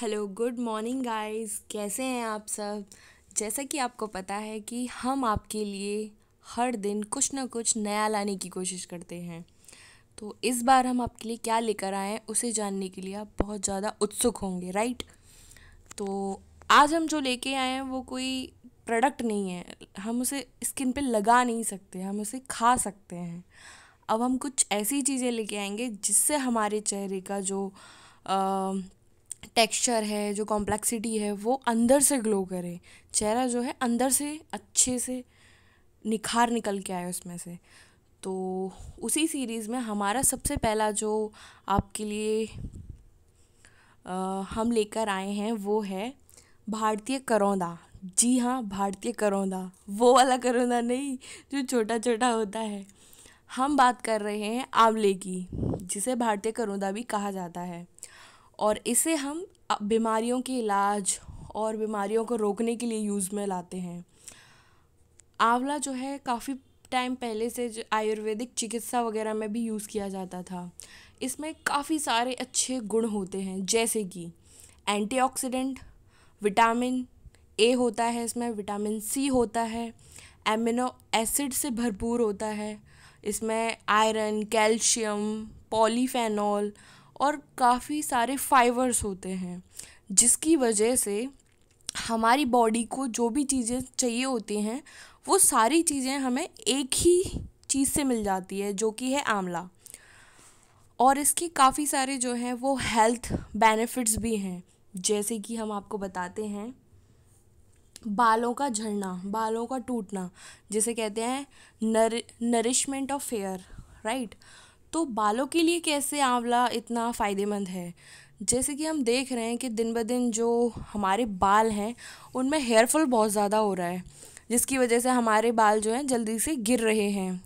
Hello good morning guys, कैसे हैं आप सब। जैसा कि आपको पता है कि हम आपके लिए हर दिन कुछ ना कुछ नया लाने की कोशिश करते हैं। तो इस बार हम आपके लिए क्या लेकर आए हैं उसे जानने के लिए आप बहुत ज़्यादा उत्सुक होंगे, राइट। तो आज हम जो लेके आए हैं वो कोई प्रोडक्ट नहीं है। हम उसे स्किन पे लगा नहीं सकते, हम उसे खा सकते हैं। अब हम कुछ ऐसी चीज़ें लेके आएंगे जिससे हमारे चेहरे का जो टेक्सचर है, जो कॉम्प्लेक्सिटी है, वो अंदर से ग्लो करे। चेहरा जो है अंदर से अच्छे से निखार निकल के आए उसमें से। तो उसी सीरीज़ में हमारा सबसे पहला जो आपके लिए हम लेकर आए हैं वो है भारतीय करौंदा। जी हाँ, भारतीय करौंदा, वो वाला करौंदा नहीं जो छोटा छोटा होता है। हम बात कर रहे हैं आंवले की, जिसे भारतीय करौंदा भी कहा जाता है। और इसे हम बीमारियों के इलाज और बीमारियों को रोकने के लिए यूज़ में लाते हैं। आंवला जो है काफ़ी टाइम पहले से जो आयुर्वेदिक चिकित्सा वगैरह में भी यूज़ किया जाता था। इसमें काफ़ी सारे अच्छे गुण होते हैं, जैसे कि एंटीऑक्सीडेंट, विटामिन ए होता है इसमें, विटामिन सी होता है, एमिनो एसिड से भरपूर होता है। इसमें आयरन, कैल्शियम, पॉलीफेनॉल और काफ़ी सारे फाइबर्स होते हैं, जिसकी वजह से हमारी बॉडी को जो भी चीज़ें चाहिए होती हैं वो सारी चीज़ें हमें एक ही चीज़ से मिल जाती है, जो कि है आंवला। और इसके काफ़ी सारे जो हैं वो हेल्थ बेनिफिट्स भी हैं, जैसे कि हम आपको बताते हैं। बालों का झड़ना, बालों का टूटना, जिसे कहते हैं नरिशमेंट ऑफ हेयर, राइट। तो बालों के लिए कैसे आंवला इतना फ़ायदेमंद है। जैसे कि हम देख रहे हैं कि दिन ब दिन जो हमारे बाल हैं उनमें हेयर फॉल बहुत ज़्यादा हो रहा है, जिसकी वजह से हमारे बाल जो हैं जल्दी से गिर रहे हैं।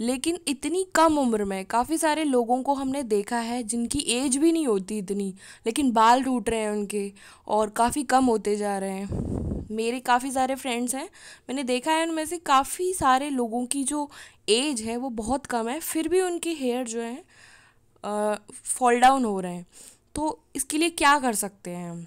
लेकिन इतनी कम उम्र में काफ़ी सारे लोगों को हमने देखा है जिनकी एज भी नहीं होती इतनी, लेकिन बाल टूट रहे हैं उनके और काफ़ी कम होते जा रहे हैं। मेरे काफ़ी सारे फ्रेंड्स हैं, मैंने देखा है उनमें से काफ़ी सारे लोगों की जो एज है वो बहुत कम है, फिर भी उनके हेयर जो हैं फॉल डाउन हो रहे हैं। तो इसके लिए क्या कर सकते हैं हम।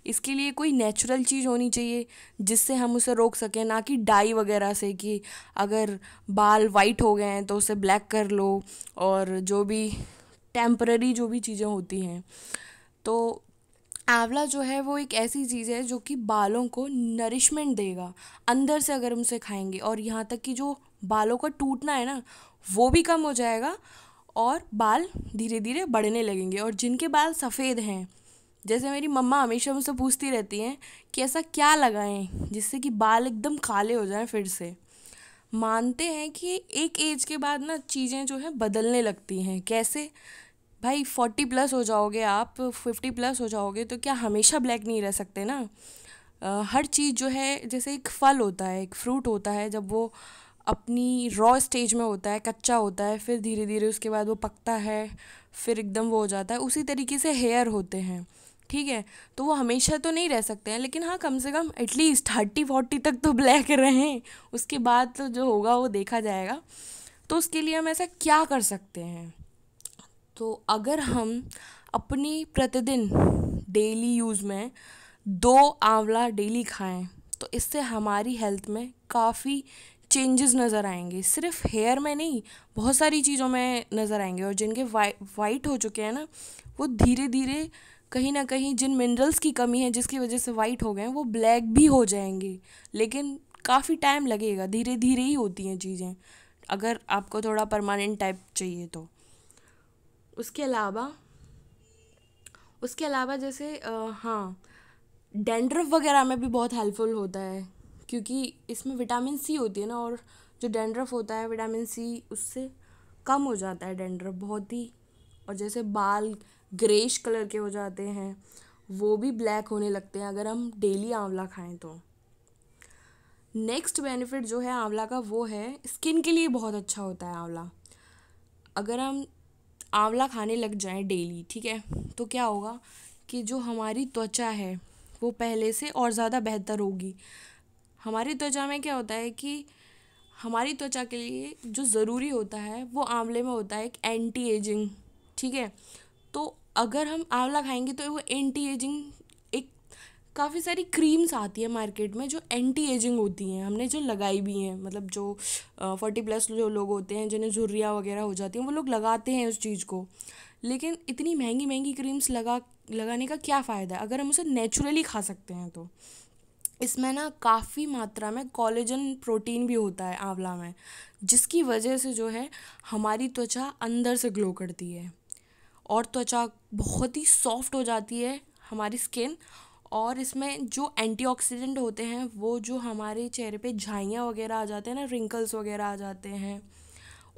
इसके लिए कोई नेचुरल चीज़ होनी चाहिए जिससे हम उसे रोक सकें, ना कि डाई वगैरह से कि अगर बाल वाइट हो गए हैं तो उसे ब्लैक कर लो, और जो भी टेम्पररी जो भी चीज़ें होती हैं। तो आंवला जो है वो एक ऐसी चीज़ है जो कि बालों को नरिशमेंट देगा अंदर से, अगर हम उसे खाएंगे। और यहाँ तक कि जो बालों का टूटना है ना, वो भी कम हो जाएगा और बाल धीरे धीरे बढ़ने लगेंगे। और जिनके बाल सफ़ेद हैं, जैसे मेरी मम्मा हमेशा मुझसे पूछती रहती हैं कि ऐसा क्या लगाएं जिससे कि बाल एकदम काले हो जाएं फिर से। मानते हैं कि एक एज के बाद ना चीज़ें जो हैं बदलने लगती हैं। कैसे भाई, 40+ हो जाओगे आप, 50+ हो जाओगे तो क्या हमेशा ब्लैक नहीं रह सकते ना। हर चीज़ जो है, जैसे एक फल होता है, एक फ्रूट होता है, जब वो अपनी रॉ स्टेज में होता है, कच्चा होता है, फिर धीरे धीरे उसके बाद वो पकता है, फिर एकदम वो हो जाता है। उसी तरीके से हेयर होते हैं, ठीक है। तो वो हमेशा तो नहीं रह सकते हैं, लेकिन हाँ, कम से कम एटलीस्ट 30-40 तक तो ब्लैक रहें। उसके बाद तो जो होगा वो देखा जाएगा। तो उसके लिए हम ऐसा क्या कर सकते हैं। तो अगर हम अपनी प्रतिदिन डेली यूज़ में 2 आंवला डेली खाएं तो इससे हमारी हेल्थ में काफ़ी चेंजेस नज़र आएंगे। सिर्फ हेयर में नहीं, बहुत सारी चीज़ों में नज़र आएंगे। और जिनके वाइट हो चुके हैं ना, वो धीरे धीरे कहीं ना कहीं जिन मिनरल्स की कमी है जिसकी वजह से वाइट हो गए हैं, वो ब्लैक भी हो जाएंगे। लेकिन काफ़ी टाइम लगेगा, धीरे धीरे ही होती हैं चीज़ें, अगर आपको थोड़ा परमानेंट टाइप चाहिए तो। उसके अलावा उसके अलावा जैसे हाँ, डैंड्रफ वगैरह में भी बहुत हेल्पफुल होता है, क्योंकि इसमें विटामिन सी होती है ना। और जो डैंड्रफ होता है, विटामिन सी उससे कम हो जाता है डैंड्रफ बहुत ही। और जैसे बाल ग्रेश कलर के हो जाते हैं, वो भी ब्लैक होने लगते हैं अगर हम डेली आंवला खाएं तो। नेक्स्ट बेनिफिट जो है आंवला का, वो है स्किन के लिए बहुत अच्छा होता है आंवला। अगर हम आंवला खाने लग जाएं डेली, ठीक है, तो क्या होगा कि जो हमारी त्वचा है वो पहले से और ज़्यादा बेहतर होगी। हमारी त्वचा में क्या होता है कि हमारी त्वचा के लिए जो ज़रूरी होता है वो आंवले में होता है, एक एंटी एजिंग, ठीक है। तो अगर हम आंवला खाएंगे तो वो एंटी एजिंग, एक काफ़ी सारी क्रीम्स आती है मार्केट में जो एंटी एजिंग होती हैं, हमने जो लगाई भी हैं, मतलब जो 40+ जो लोग होते हैं जिन्हें झुर्रियाँ वगैरह हो जाती हैं वो लोग लगाते हैं उस चीज़ को। लेकिन इतनी महंगी महंगी क्रीम्स लगाने का क्या फ़ायदा है अगर हम उसे नेचुरली खा सकते हैं तो। इसमें ना काफ़ी मात्रा में कोलेजन प्रोटीन भी होता है आंवला में, जिसकी वजह से जो है हमारी त्वचा अंदर से ग्लो करती है और त्वचा बहुत ही सॉफ्ट हो जाती है हमारी स्किन। और इसमें जो एंटीऑक्सीडेंट होते हैं वो जो हमारे चेहरे पे झाइयाँ वगैरह आ जाते हैं ना, रिंकल्स वगैरह आ जाते हैं,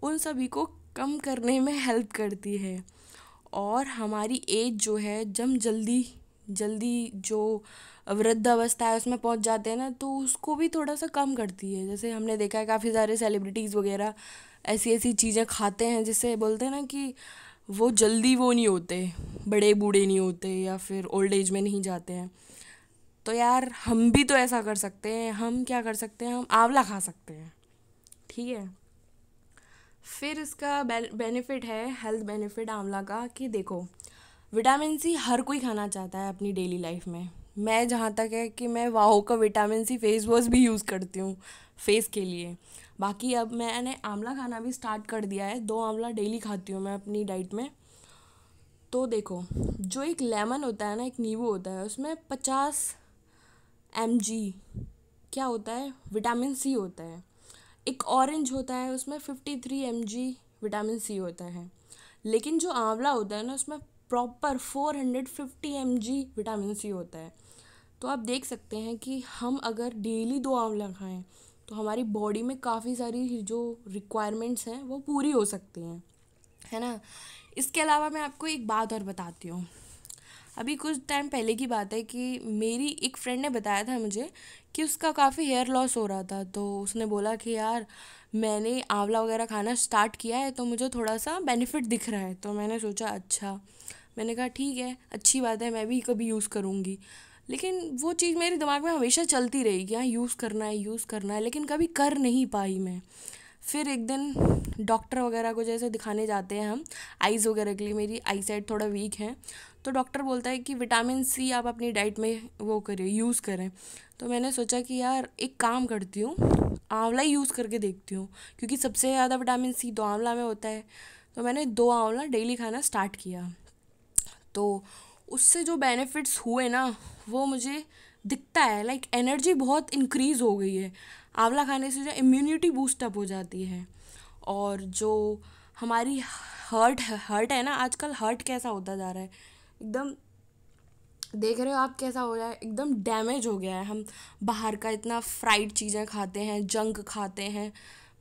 उन सभी को कम करने में हेल्प करती है। और हमारी एज जो है जब जल्दी जल्दी जो वृद्धावस्था है उसमें पहुंच जाते हैं ना, तो उसको भी थोड़ा सा कम करती है। जैसे हमने देखा है काफ़ी सारे सेलिब्रिटीज़ वगैरह ऐसी ऐसी चीज़ें खाते हैं जिससे बोलते हैं ना कि वो जल्दी वो नहीं होते, बड़े बूढ़े नहीं होते या फिर ओल्ड एज में नहीं जाते हैं। तो यार हम भी तो ऐसा कर सकते हैं। हम क्या कर सकते हैं, हम आंवला खा सकते हैं, ठीक है। फिर इसका बेनिफिट है, हेल्थ बेनिफिट आंवला का, कि देखो विटामिन सी हर कोई खाना चाहता है अपनी डेली लाइफ में। मैं जहाँ तक है कि मैं वाहो का विटामिन सी फेस वॉश भी यूज़ करती हूँ फेस के लिए। बाकी अब मैंने आंवला खाना भी स्टार्ट कर दिया है, 2 आंवला डेली खाती हूँ मैं अपनी डाइट में। तो देखो, जो एक लेमन होता है ना, एक नींबू होता है, उसमें 50 mg क्या होता है, विटामिन सी होता है। एक ऑरेंज होता है उसमें 53 mg विटामिन सी होता है। लेकिन जो आंवला होता है ना उसमें प्रॉपर 450 mg विटामिन सी होता है। तो आप देख सकते हैं कि हम अगर डेली 2 आंवला खाएं तो हमारी बॉडी में काफ़ी सारी जो रिक्वायरमेंट्स हैं वो पूरी हो सकती हैं, है ना। इसके अलावा मैं आपको एक बात और बताती हूँ। अभी कुछ टाइम पहले की बात है कि मेरी एक फ्रेंड ने बताया था मुझे कि उसका काफ़ी हेयर लॉस हो रहा था। तो उसने बोला कि यार मैंने आंवला वगैरह खाना स्टार्ट किया है तो मुझे थोड़ा सा बेनिफिट दिख रहा है। तो मैंने सोचा अच्छा, मैंने कहा ठीक है, अच्छी बात है, मैं भी कभी यूज़ करूँगी। लेकिन वो चीज़ मेरे दिमाग में हमेशा चलती रही कि हाँ यूज़ करना है, यूज़ करना है, लेकिन कभी कर नहीं पाई मैं। फिर एक दिन डॉक्टर वगैरह को जैसे दिखाने जाते हैं हम आइज़ वगैरह के लिए, मेरी आई साइड थोड़ा वीक है, तो डॉक्टर बोलता है कि विटामिन सी आप अपनी डाइट में वो करें, यूज़ करें। तो मैंने सोचा कि यार एक काम करती हूँ, आंवला ही यूज़ करके देखती हूँ, क्योंकि सबसे ज़्यादा विटामिन सी तो आंवला में होता है। तो मैंने 2 आंवला डेली खाना स्टार्ट किया। तो उससे जो बेनिफिट्स हुए ना वो मुझे दिखता है, लाइक एनर्जी बहुत इंक्रीज़ हो गई है। आंवला खाने से जो इम्यूनिटी बूस्टअप हो जाती है। और जो हमारी हर्ट है ना, आजकल हर्ट कैसा होता जा रहा है, एकदम देख रहे हो आप कैसा हो रहा है, एकदम डैमेज हो गया है। हम बाहर का इतना फ्राइड चीज़ें खाते हैं, जंक खाते हैं,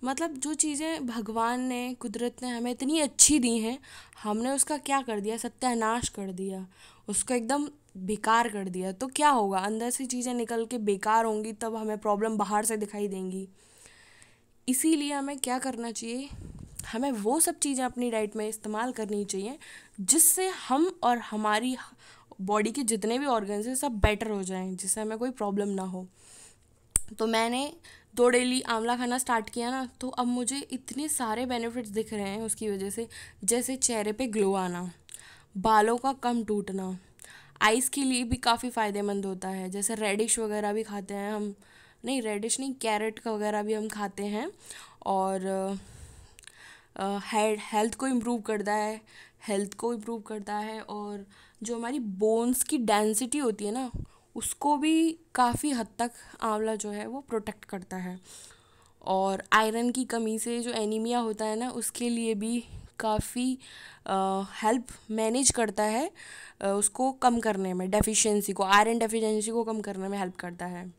मतलब जो चीज़ें भगवान ने, कुदरत ने हमें इतनी अच्छी दी हैं, हमने उसका क्या कर दिया, सत्यानाश कर दिया, उसको एकदम बेकार कर दिया। तो क्या होगा, अंदर से चीज़ें निकल के बेकार होंगी तब हमें प्रॉब्लम बाहर से दिखाई देंगी। इसीलिए हमें क्या करना चाहिए, हमें वो सब चीज़ें अपनी डाइट में इस्तेमाल करनी चाहिए जिससे हम और हमारी बॉडी के जितने भी ऑर्गन्स हैं सब बेटर हो जाएं, जिससे हमें कोई प्रॉब्लम ना हो। तो मैंने 2 डेली आंवला खाना स्टार्ट किया ना, तो अब मुझे इतने सारे बेनिफिट्स दिख रहे हैं उसकी वजह से। जैसे चेहरे पे ग्लो आना, बालों का कम टूटना, आइज़ के लिए भी काफ़ी फ़ायदेमंद होता है। जैसे रेडिश वगैरह भी खाते हैं हम, नहीं रेडिश नहीं, कैरेट का वगैरह भी हम खाते हैं। और हेल्थ को इम्प्रूव करता है, हेल्थ को इम्प्रूव करता है। और जो हमारी बोन्स की डेंसिटी होती है ना, उसको भी काफ़ी हद तक आंवला जो है वो प्रोटेक्ट करता है। और आयरन की कमी से जो एनीमिया होता है ना, उसके लिए भी काफ़ी हेल्प मैनेज करता है, उसको कम करने में, डेफिशिएंसी को, आयरन डेफिशिएंसी को कम करने में हेल्प करता है।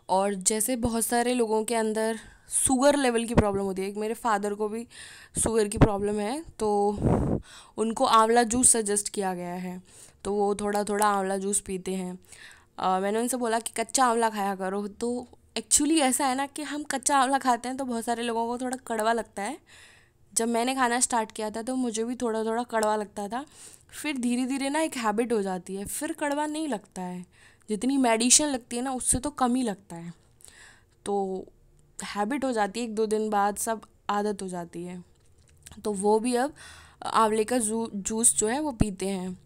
और जैसे बहुत सारे लोगों के अंदर शुगर लेवल की प्रॉब्लम होती है, एक मेरे फादर को भी शुगर की प्रॉब्लम है, तो उनको आंवला जूस सजेस्ट किया गया है, तो वो थोड़ा थोड़ा आंवला जूस पीते हैं। मैंने उनसे बोला कि कच्चा आंवला खाया करो। तो एक्चुअली ऐसा है ना कि हम कच्चा आंवला खाते हैं तो बहुत सारे लोगों को थोड़ा कड़वा लगता है। जब मैंने खाना स्टार्ट किया था तो मुझे भी थोड़ा थोड़ा कड़वा लगता था। फिर धीरे धीरे ना एक हैबिट हो जाती है, फिर कड़वा नहीं लगता है, जितनी मेडिसिन लगती है ना उससे तो कम ही लगता है। तो हैबिट हो जाती है, 1-2 दिन बाद सब आदत हो जाती है। तो वो भी अब आंवले का जूस जो है वो पीते हैं।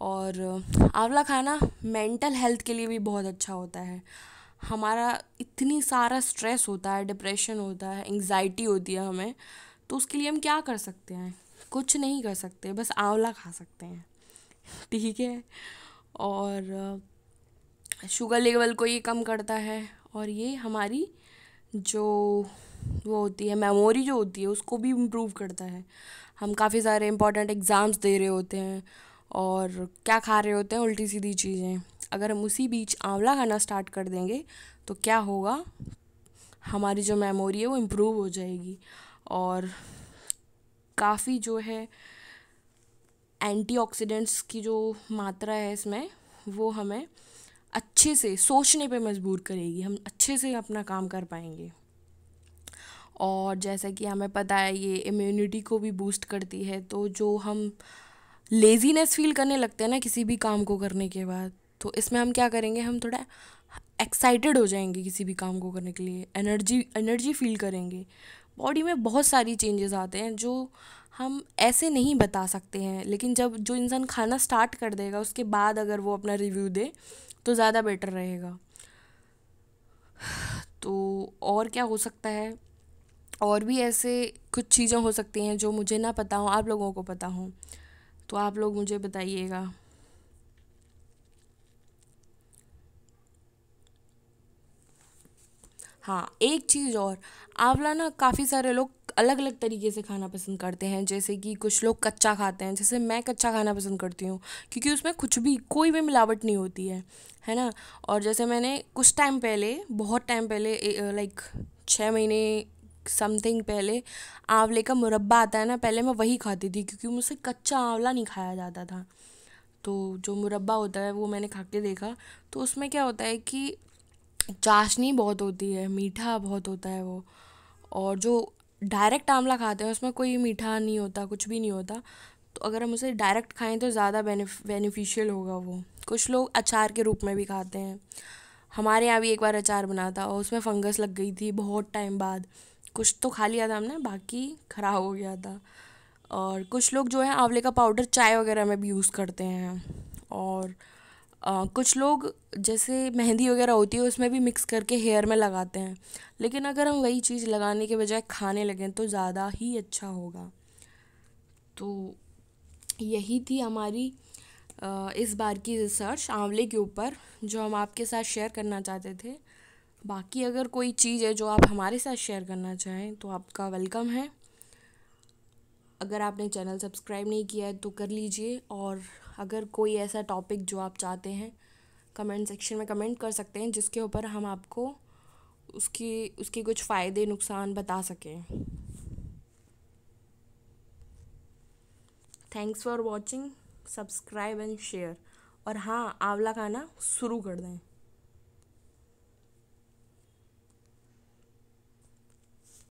और आंवला खाना मेंटल हेल्थ के लिए भी बहुत अच्छा होता है। हमारा इतनी सारा स्ट्रेस होता है, डिप्रेशन होता है, एंग्जाइटी होती है हमें, तो उसके लिए हम क्या कर सकते हैं? कुछ नहीं कर सकते, बस आंवला खा सकते हैं। ठीक है। और शुगर लेवल को ये कम करता है, और ये हमारी जो वो होती है मेमोरी जो होती है उसको भी इम्प्रूव करता है। हम काफ़ी सारे इंपॉर्टेंट एग्ज़ाम्स दे रहे होते हैं और क्या खा रहे होते हैं, उल्टी सीधी चीज़ें। अगर हम उसी बीच आंवला खाना स्टार्ट कर देंगे तो क्या होगा, हमारी जो मेमोरी है वो इम्प्रूव हो जाएगी। और काफ़ी जो है एंटीऑक्सीडेंट्स की जो मात्रा है इसमें, वो हमें अच्छे से सोचने पे मजबूर करेगी, हम अच्छे से अपना काम कर पाएंगे। और जैसा कि हमें पता है ये इम्यूनिटी को भी बूस्ट करती है, तो जो हम लेज़ीनेस फील करने लगते हैं ना किसी भी काम को करने के बाद, तो इसमें हम क्या करेंगे, हम थोड़ा एक्साइटेड हो जाएंगे किसी भी काम को करने के लिए, एनर्जी एनर्जी फील करेंगे। बॉडी में बहुत सारी चेंजेस आते हैं जो हम ऐसे नहीं बता सकते हैं, लेकिन जब जो इंसान खाना स्टार्ट कर देगा उसके बाद अगर वो अपना रिव्यू दे तो ज़्यादा बेटर रहेगा। तो और क्या हो सकता है, और भी ऐसे कुछ चीज़ें हो सकती हैं जो मुझे ना पता हो, आप लोगों को पता हो, तो आप लोग मुझे बताइएगा। हाँ, एक चीज़ और, आंवला ना काफ़ी सारे लोग अलग अलग तरीके से खाना पसंद करते हैं। जैसे कि कुछ लोग कच्चा खाते हैं, जैसे मैं कच्चा खाना पसंद करती हूँ क्योंकि उसमें कुछ भी कोई भी मिलावट नहीं होती है ना। और जैसे मैंने कुछ टाइम पहले, बहुत टाइम पहले, लाइक 6 महीने समथिंग पहले, आंवले का मुरब्बा आता है ना, पहले मैं वही खाती थी क्योंकि मुझसे कच्चा आंवला नहीं खाया जाता था। तो जो मुरब्बा होता है वो मैंने खा के देखा, तो उसमें क्या होता है कि चाशनी बहुत होती है, मीठा बहुत होता है वो। और जो डायरेक्ट आंवला खाते हैं उसमें कोई मीठा नहीं होता, कुछ भी नहीं होता। तो अगर हम उसे डायरेक्ट खाएं तो ज़्यादा बेनिफिशियल होगा वो। कुछ लोग अचार के रूप में भी खाते हैं। हमारे यहाँ भी एक बार अचार बना था और उसमें फंगस लग गई थी बहुत टाइम बाद। कुछ तो खा लिया था हमने, बाकी ख़राब हो गया था। और कुछ लोग जो है आंवले का पाउडर चाय वगैरह में भी यूज़ करते हैं। और कुछ लोग जैसे मेहंदी वगैरह होती है उसमें भी मिक्स करके हेयर में लगाते हैं। लेकिन अगर हम वही चीज़ लगाने के बजाय खाने लगें तो ज़्यादा ही अच्छा होगा। तो यही थी हमारी इस बार की रिसर्च आंवले के ऊपर, जो हम आपके साथ शेयर करना चाहते थे। बाकी अगर कोई चीज़ है जो आप हमारे साथ शेयर करना चाहें तो आपका वेलकम है। अगर आपने चैनल सब्सक्राइब नहीं किया है तो कर लीजिए। और अगर कोई ऐसा टॉपिक जो आप चाहते हैं, कमेंट सेक्शन में कमेंट कर सकते हैं जिसके ऊपर हम आपको उसकी उसके कुछ फ़ायदे नुकसान बता सकें। Thanks for watching, subscribe and share. और हाँ, आंवला खाना शुरू कर दें।